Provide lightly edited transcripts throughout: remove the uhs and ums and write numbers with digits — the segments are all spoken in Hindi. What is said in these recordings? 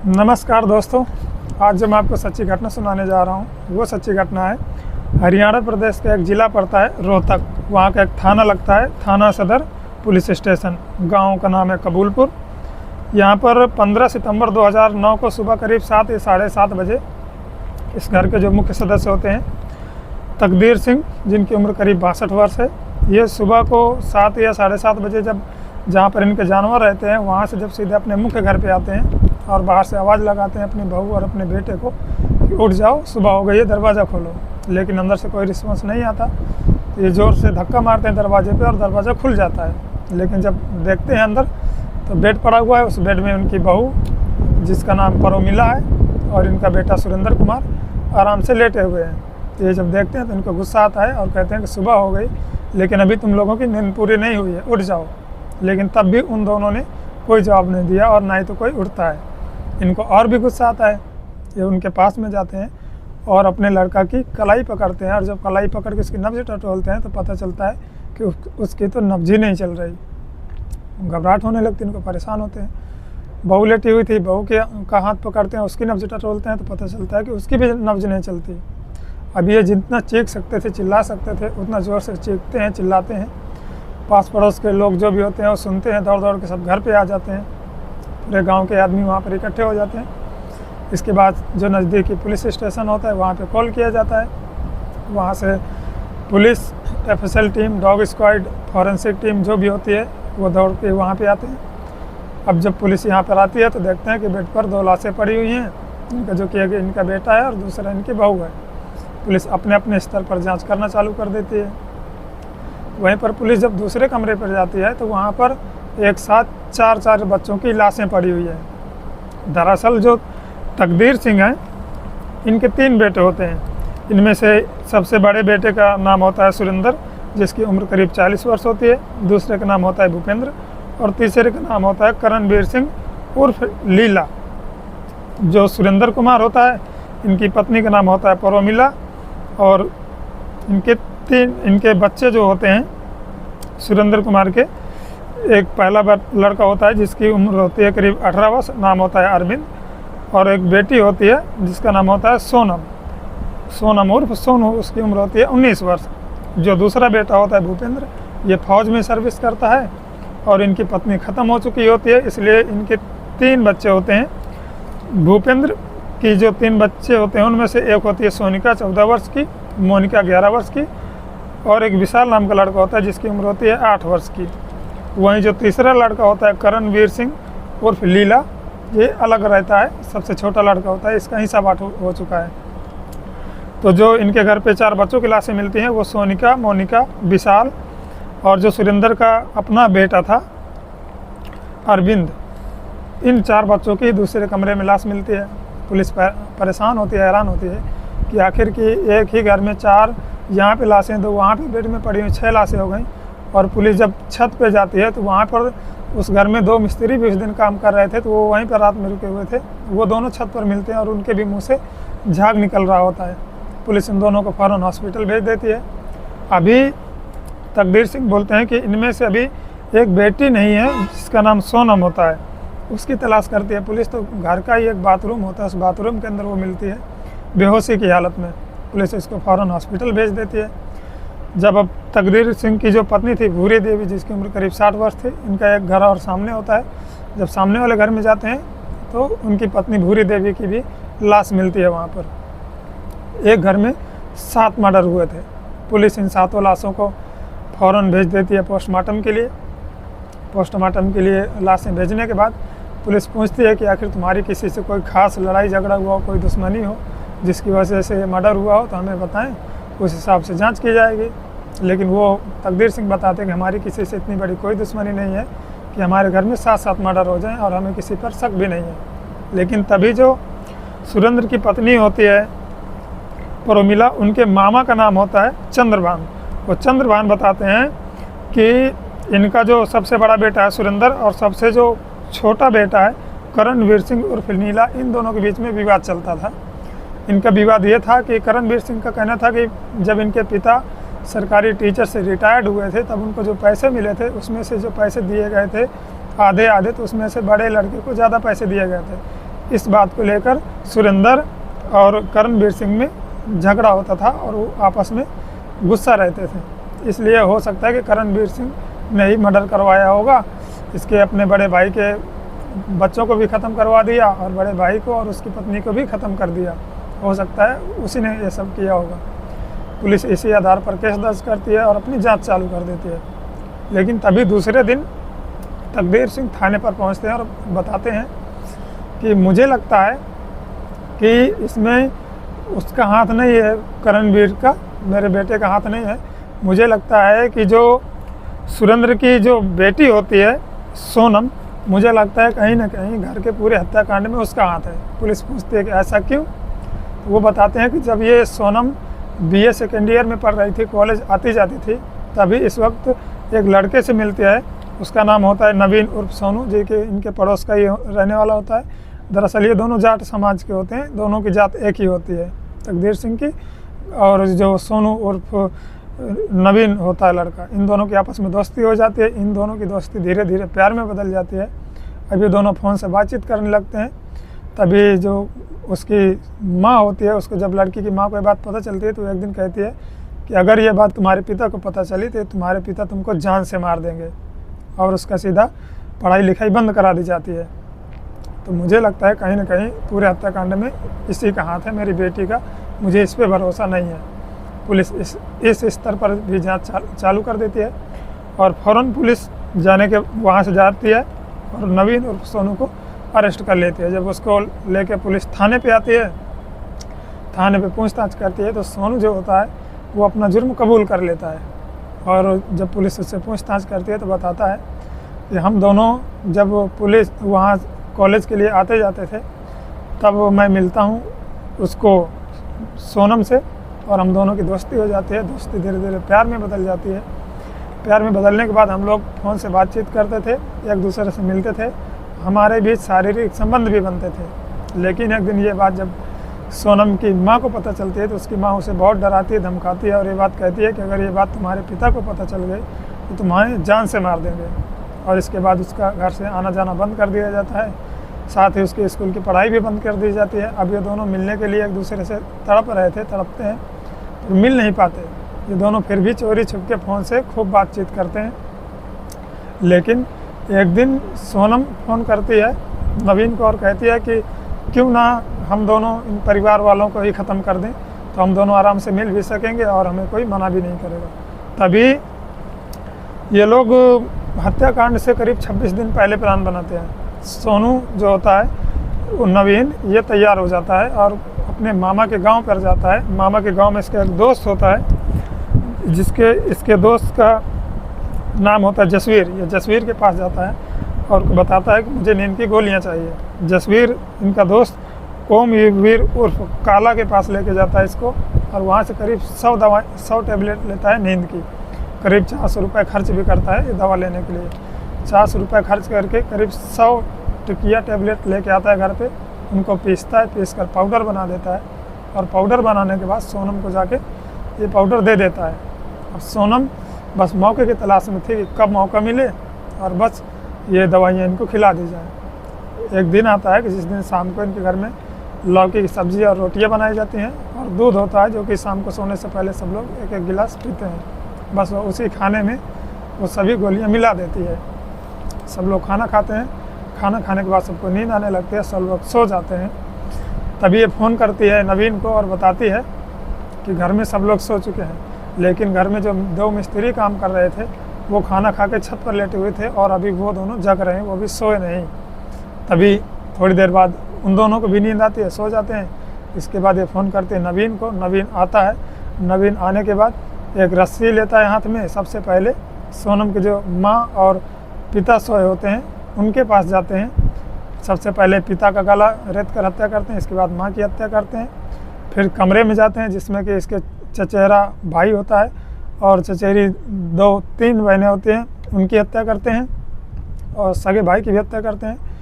नमस्कार दोस्तों, आज जो मैं आपको सच्ची घटना सुनाने जा रहा हूँ वो सच्ची घटना है। हरियाणा प्रदेश का एक ज़िला पड़ता है रोहतक, वहाँ का एक थाना लगता है, थाना सदर पुलिस स्टेशन। गांव का नाम है कबूलपुर। यहाँ पर 15 सितंबर 2009 को सुबह करीब 7 या 7:30 बजे इस घर के जो मुख्य सदस्य होते हैं तकदीर सिंह, जिनकी उम्र करीब 62 वर्ष है, ये सुबह को 7 या 7:30 बजे जब जहाँ पर इनके जानवर रहते हैं वहाँ से जब सीधे अपने मुख्य घर पे आते हैं और बाहर से आवाज़ लगाते हैं अपनी बहू और अपने बेटे को कि उठ जाओ, सुबह हो गई है, दरवाज़ा खोलो। लेकिन अंदर से कोई रिस्पॉन्स नहीं आता। ये ज़ोर से धक्का मारते हैं दरवाजे पे और दरवाज़ा खुल जाता है। लेकिन जब देखते हैं अंदर तो बेड पड़ा हुआ है, उस बेड में उनकी बहू जिसका नाम परोमिला है और इनका बेटा सुरेंद्र कुमार आराम से लेटे हुए हैं। तो ये जब देखते हैं तो इनको गुस्सा आता है और कहते हैं कि सुबह हो गई लेकिन अभी तुम लोगों की नींद पूरी नहीं हुई है, उठ जाओ। लेकिन तब भी उन दोनों ने कोई जवाब नहीं दिया और ना ही तो कोई उठता है। इनको और भी गुस्सा आता है। ये उनके पास में जाते हैं और अपने लड़का की कलाई पकड़ते हैं और जब कलाई पकड़ के उसकी नब्ज टटोलते हैं तो पता चलता है कि उसकी तो नब्ज ही नहीं चल रही। घबराहट होने लगती है, इनको परेशान होते हैं। बहू लेटी हुई थी, बहू का हाथ पकड़ते हैं, उसकी नब्ज टटोलते हैं तो पता चलता है कि उसकी भी नब्ज नहीं चलती। अब ये जितना चीख सकते थे, चिल्ला सकते थे, उतना ज़ोर से चीखते हैं, चिल्लाते हैं। पास पड़ोस के लोग जो भी होते हैं वो सुनते हैं, दौड़ दौड़ के सब घर पे आ जाते हैं। पूरे गांव के आदमी वहाँ पर इकट्ठे हो जाते हैं। इसके बाद जो नज़दीकी पुलिस स्टेशन होता है वहाँ पे कॉल किया जाता है। वहाँ से police, FSL team, dog squad, forensic team जो भी होती है वो दौड़ के वहाँ पे आते हैं। अब जब पुलिस यहाँ पर आती है तो देखते हैं कि बेड पर 2 लाशें पड़ी हुई हैं। इनका जो कि इनका बेटा है और दूसरा इनकी बहू है। पुलिस अपने अपने स्तर पर जाँच करना चालू कर देती है। वहीं पर पुलिस जब दूसरे कमरे पर जाती है तो वहाँ पर एक साथ 4 बच्चों की लाशें पड़ी हुई है। दरअसल जो तकदीर सिंह हैं, इनके 3 बेटे होते हैं। इनमें से सबसे बड़े बेटे का नाम होता है सुरेंद्र, जिसकी उम्र करीब 40 वर्ष होती है। दूसरे का नाम होता है भूपेंद्र और तीसरे का नाम होता है करणवीर सिंह उर्फ लीला। जो सुरेंद्र कुमार होता है, इनकी पत्नी का नाम होता है परोमिला और इनके बच्चे जो होते हैं सुरेंद्र कुमार के, एक पहला लड़का होता है जिसकी उम्र होती है करीब 18 वर्ष, नाम होता है अरविंद, और एक बेटी होती है जिसका नाम होता है सोनम उर्फ सोनू, उसकी उम्र होती है 19 वर्ष। जो दूसरा बेटा होता है भूपेंद्र, ये फौज में सर्विस करता है और इनकी पत्नी ख़त्म हो चुकी होती है, इसलिए इनके 3 बच्चे होते हैं। भूपेंद्र की जो 3 बच्चे होते हैं उनमें से एक होती है सोनिका 14 वर्ष की, मोनिका 11 वर्ष की और एक विशाल नाम का लड़का होता है जिसकी उम्र होती है 8 वर्ष की। वहीं जो तीसरा लड़का होता है करणवीर सिंह उर्फ लीला, ये अलग रहता है, सबसे छोटा लड़का होता है, इसका हिसाब 8 हो चुका है। तो जो इनके घर पे 4 बच्चों की लाशें मिलती हैं वो सोनिका, मोनिका, विशाल और जो सुरेंद्र का अपना बेटा था अरविंद, इन 4 बच्चों की दूसरे कमरे में लाश मिलती है। पुलिस परेशान होती है, हैरान होती है कि आखिर की एक ही घर में 4 यहाँ पे लाशें, 2 वहाँ पे बेड में पड़ी हुई, 6 लाशें हो गई। और पुलिस जब छत पे जाती है तो वहाँ पर उस घर में 2 मिस्त्री भी उस दिन काम कर रहे थे, तो वो वहीं पर रात में रुके हुए थे। वो दोनों छत पर मिलते हैं और उनके भी मुंह से झाग निकल रहा होता है। पुलिस इन दोनों को फ़ौरन हॉस्पिटल भेज देती है। अभी तकदीर सिंह बोलते हैं कि इनमें से अभी एक बेटी नहीं है जिसका नाम सोनम होता है, उसकी तलाश करती है पुलिस। तो घर का ही एक बाथरूम होता है, उस बाथरूम के अंदर वो मिलती है बेहोशी की हालत में। पुलिस इसको फ़ौरन हॉस्पिटल भेज देती है। जब अब तकदीर सिंह की जो पत्नी थी भूरी देवी, जिसकी उम्र करीब 60 वर्ष थी, इनका एक घर और सामने होता है। जब सामने वाले घर में जाते हैं तो उनकी पत्नी भूरी देवी की भी लाश मिलती है वहाँ पर। एक घर में 7 मर्डर हुए थे। पुलिस इन 7 लाशों को फ़ौरन भेज देती है पोस्टमार्टम के लिए। पोस्टमार्टम के लिए लाशें भेजने के बाद पुलिस पूछती है कि आखिर तुम्हारी किसी से कोई ख़ास लड़ाई झगड़ा हुआ हो, कोई दुश्मनी हो जिसकी वजह से मर्डर हुआ हो तो हमें बताएं, उस हिसाब से जांच की जाएगी। लेकिन वो तकदीर सिंह बताते हैं कि हमारी किसी से इतनी बड़ी कोई दुश्मनी नहीं है कि हमारे घर में 7 मर्डर हो जाएं और हमें किसी पर शक भी नहीं है। लेकिन तभी जो सुरेंद्र की पत्नी होती है परोमिला, उनके मामा का नाम होता है चंद्रभान। वो चंद्रभान बताते हैं कि इनका जो सबसे बड़ा बेटा है सुरेंद्र और सबसे जो छोटा बेटा है करणवीर सिंह उर्फ नीला, इन दोनों के बीच में विवाद चलता था। इनका विवाद ये था कि करणवीर सिंह का कहना था कि जब इनके पिता सरकारी टीचर से रिटायर्ड हुए थे तब उनको जो पैसे मिले थे उसमें से जो पैसे दिए गए थे आधे, तो उसमें से बड़े लड़के को ज़्यादा पैसे दिए गए थे। इस बात को लेकर सुरेंद्र और करणवीर सिंह में झगड़ा होता था और वो आपस में गुस्सा रहते थे। इसलिए हो सकता है कि करणवीर सिंह ने ही मर्डर करवाया होगा। इसके अपने बड़े भाई के बच्चों को भी ख़त्म करवा दिया और बड़े भाई को और उसकी पत्नी को भी ख़त्म कर दिया। हो सकता है उसी ने ये सब किया होगा। पुलिस इसी आधार पर केस दर्ज करती है और अपनी जांच चालू कर देती है। लेकिन तभी दूसरे दिन तकदीर सिंह थाने पर पहुंचते हैं और बताते हैं कि मुझे लगता है कि इसमें उसका हाथ नहीं है, करणवीर का, मेरे बेटे का हाथ नहीं है। मुझे लगता है कि जो सुरेंद्र की जो बेटी होती है सोनम, मुझे लगता है कहीं ना कहीं घर के पूरे हत्याकांड में उसका हाथ है। पुलिस पूछती है कि ऐसा क्यों? तो वो बताते हैं कि जब ये सोनम BA सेकेंड ईयर में पढ़ रही थी, कॉलेज आती जाती थी, तभी इस वक्त एक लड़के से मिलती है। उसका नाम होता है नवीन उर्फ सोनू, जो कि इनके पड़ोस का ही रहने वाला होता है। दरअसल ये दोनों जाट समाज के होते हैं, दोनों की जात एक ही होती है, तकदीर सिंह की और जो सोनू उर्फ नवीन होता है लड़का। इन दोनों की आपस में दोस्ती हो जाती है। इन दोनों की दोस्ती धीरे धीरे प्यार में बदल जाती है। अभी दोनों फ़ोन से बातचीत करने लगते हैं। तभी जो उसकी माँ होती है, उसको जब लड़की की माँ को ये बात पता चलती है तो एक दिन कहती है कि अगर ये बात तुम्हारे पिता को पता चली तो तुम्हारे पिता तुमको जान से मार देंगे, और उसका सीधा पढ़ाई लिखाई बंद करा दी जाती है। तो मुझे लगता है कहीं ना कहीं पूरे हत्याकांड में इसी का हाथ है, मेरी बेटी का। मुझे इस पर भरोसा नहीं है। पुलिस इस स्तर पर भी जांच चालू कर देती है और फ़ौरन पुलिस जाने के वहाँ से जाती है और नवीन और सोनू को अरेस्ट कर लेती है। जब उसको लेके पुलिस थाने पे आती है, थाने पे पूछताछ करती है, तो सोनू जो होता है वो अपना जुर्म कबूल कर लेता है। और जब पुलिस उससे पूछताछ करती है तो बताता है कि हम दोनों जब पुलिस वहाँ कॉलेज के लिए आते जाते थे, तब मैं मिलता हूँ उसको सोनम से और हम दोनों की दोस्ती हो जाती है। दोस्ती धीरे धीरे प्यार में बदल जाती है। प्यार में बदलने के बाद हम लोग फ़ोन से बातचीत करते थे, एक दूसरे से मिलते थे, हमारे बीच शारीरिक संबंध भी बनते थे। लेकिन एक दिन ये बात जब सोनम की माँ को पता चलती है तो उसकी माँ उसे बहुत डराती है, धमकाती है और ये बात कहती है कि अगर ये बात तुम्हारे पिता को पता चल गई तो तुम्हारे जान से मार देंगे। और इसके बाद उसका घर से आना जाना बंद कर दिया जाता है, साथ ही उसके स्कूल की पढ़ाई भी बंद कर दी जाती है। अब ये दोनों मिलने के लिए एक दूसरे से तड़पते हैं तो मिल नहीं पाते। ये दोनों फिर भी चोरी छुप के फ़ोन से खूब बातचीत करते हैं। लेकिन एक दिन सोनम फ़ोन करती है नवीन को और कहती है कि क्यों ना हम दोनों इन परिवार वालों को ही ख़त्म कर दें, तो हम दोनों आराम से मिल भी सकेंगे और हमें कोई मना भी नहीं करेगा। तभी ये लोग हत्याकांड से करीब 26 दिन पहले प्लान बनाते हैं। सोनू जो होता है वो नवीन, ये तैयार हो जाता है और अपने मामा के गांव पर जाता है। मामा के गांव में इसका एक दोस्त होता है, इसके दोस्त का नाम होता है जसवीर। ये जसवीर के पास जाता है और बताता है कि मुझे नींद की गोलियां चाहिए। जसवीर इनका दोस्त ओमवीर उर्फ काला के पास लेके जाता है इसको और वहाँ से करीब 100 टैबलेट लेता है नींद की। करीब 400 रुपये खर्च भी करता है ये दवा लेने के लिए। 400 रुपये खर्च करके करीब 100 टिकिया टैबलेट लेके आता है घर पे। उनको पीसता है, पीस कर पाउडर बना देता है और पाउडर बनाने के बाद सोनम को जाके ये पाउडर दे देता है। अब सोनम बस मौके की तलाश में थी कि कब मौका मिले और बस ये दवाइयाँ इनको खिला दी जाए। एक दिन आता है कि जिस दिन शाम को इनके घर में लौकी की सब्ज़ी और रोटियां बनाई जाती हैं और दूध होता है, जो कि शाम को सोने से पहले सब लोग एक एक गिलास पीते हैं। बस उसी खाने में वो सभी गोलियां मिला देती है। सब लोग खाना खाते हैं। खाना खाने के बाद सबको नींद आने लगती है, सब लोग सो जाते हैं। तभी ये फ़ोन करती है नवीन को और बताती है कि घर में सब लोग सो चुके हैं, लेकिन घर में जो 2 मिस्त्री काम कर रहे थे वो खाना खा के छत पर लेटे हुए थे और अभी वो दोनों जग रहे हैं, वो भी सोए नहीं। तभी थोड़ी देर बाद उन दोनों को भी नींद आती है, सो जाते हैं। इसके बाद ये फ़ोन करते हैं नवीन को। नवीन आता है। नवीन आने के बाद एक रस्सी लेता है हाथ में। सबसे पहले सोनम के जो माँ और पिता सोए होते हैं उनके पास जाते हैं। सबसे पहले पिता का गला रेत कर हत्या करते हैं, इसके बाद माँ की हत्या करते हैं। फिर कमरे में जाते हैं जिसमें कि इसके चचेरा भाई होता है और चचेरी 2-3 बहनें होती हैं, उनकी हत्या करते हैं और सगे भाई की भी हत्या करते हैं।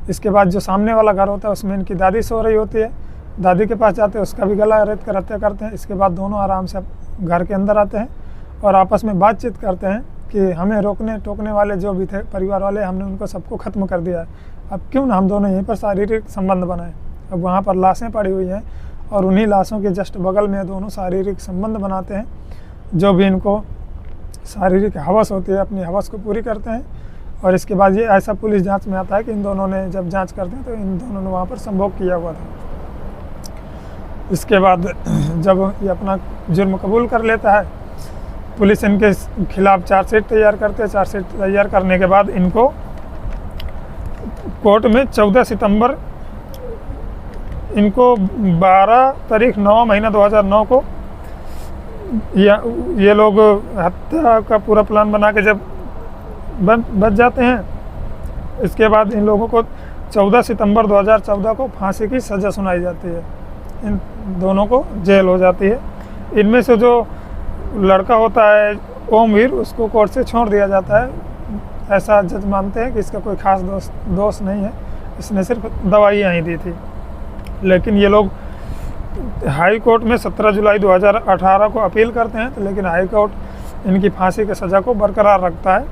इसके बाद जो सामने वाला घर होता है उसमें इनकी दादी सो रही होती है, दादी के पास जाते हैं, उसका भी गला रेत कर हत्या करते हैं। इसके बाद दोनों आराम से घर के अंदर आते हैं और आपस में बातचीत करते हैं कि हमें रोकने टोकने वाले जो भी थे परिवार वाले, हमने उनको सबको ख़त्म कर दिया है। अब क्यों ना हम दोनों यहीं पर शारीरिक संबंध बनाएं। अब वहाँ पर लाशें पड़ी हुई हैं और उन्हीं लाशों के जस्ट बगल में दोनों शारीरिक संबंध बनाते हैं। जो भी इनको शारीरिक हवस होती है अपनी हवस को पूरी करते हैं। और इसके बाद ये ऐसा पुलिस जांच में आता है कि इन दोनों ने जब जांच करते हैं तो इन दोनों ने वहाँ पर संभोग किया हुआ था। इसके बाद जब ये अपना जुर्म कबूल कर लेता है, पुलिस इनके खिलाफ चार्जशीट तैयार करते हैं। चार्जशीट तैयार करने के बाद इनको कोर्ट में 14 सितंबर इनको 12 तारीख 9 महीना 2009 को ये लोग हत्या का पूरा प्लान बना के जब बच जाते हैं। इसके बाद इन लोगों को 14 सितंबर 2014 को फांसी की सज़ा सुनाई जाती है। इन दोनों को जेल हो जाती है। इनमें से जो लड़का होता है ओमवीर, उसको कोर्ट से छोड़ दिया जाता है। ऐसा जज मानते हैं कि इसका कोई खास दोष नहीं है, इसने सिर्फ दवाइयाँ ही दी थी। लेकिन ये लोग हाई कोर्ट में 17 जुलाई 2018 को अपील करते हैं, तो लेकिन हाई कोर्ट इनकी फांसी की सज़ा को बरकरार रखता है।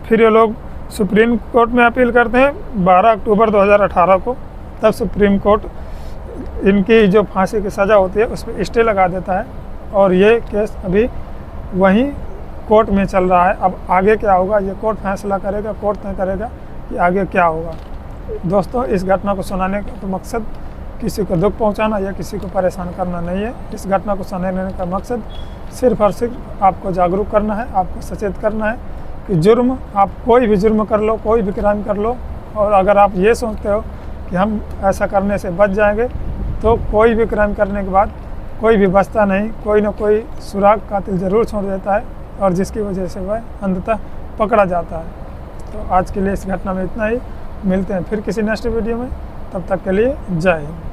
फिर ये लोग सुप्रीम कोर्ट में अपील करते हैं 12 अक्टूबर 2018 को। तब सुप्रीम कोर्ट इनकी जो फांसी की सज़ा होती है उस पर स्टे लगा देता है और ये केस अभी वहीं कोर्ट में चल रहा है। अब आगे क्या होगा ये कोर्ट फैसला करेगा, कोर्ट तय करेगा कि आगे क्या होगा। दोस्तों, इस घटना को सुनाने का तो मकसद किसी को दुख पहुंचाना या किसी को परेशान करना नहीं है। इस घटना को सुनाने का मकसद सिर्फ और सिर्फ आपको जागरूक करना है, आपको सचेत करना है कि जुर्म, आप कोई भी जुर्म कर लो, कोई भी क्राइम कर लो, और अगर आप ये सोचते हो कि हम ऐसा करने से बच जाएंगे, तो कोई भी क्राइम करने के बाद कोई भी बचता नहीं। कोई ना कोई सुराग कातिल ज़रूर छोड़ देता है और जिसकी वजह से वह अंततः पकड़ा जाता है। तो आज के लिए इस घटना में इतना ही। मिलते हैं फिर किसी नेक्स्ट वीडियो में, तब तक के लिए जय हिंद।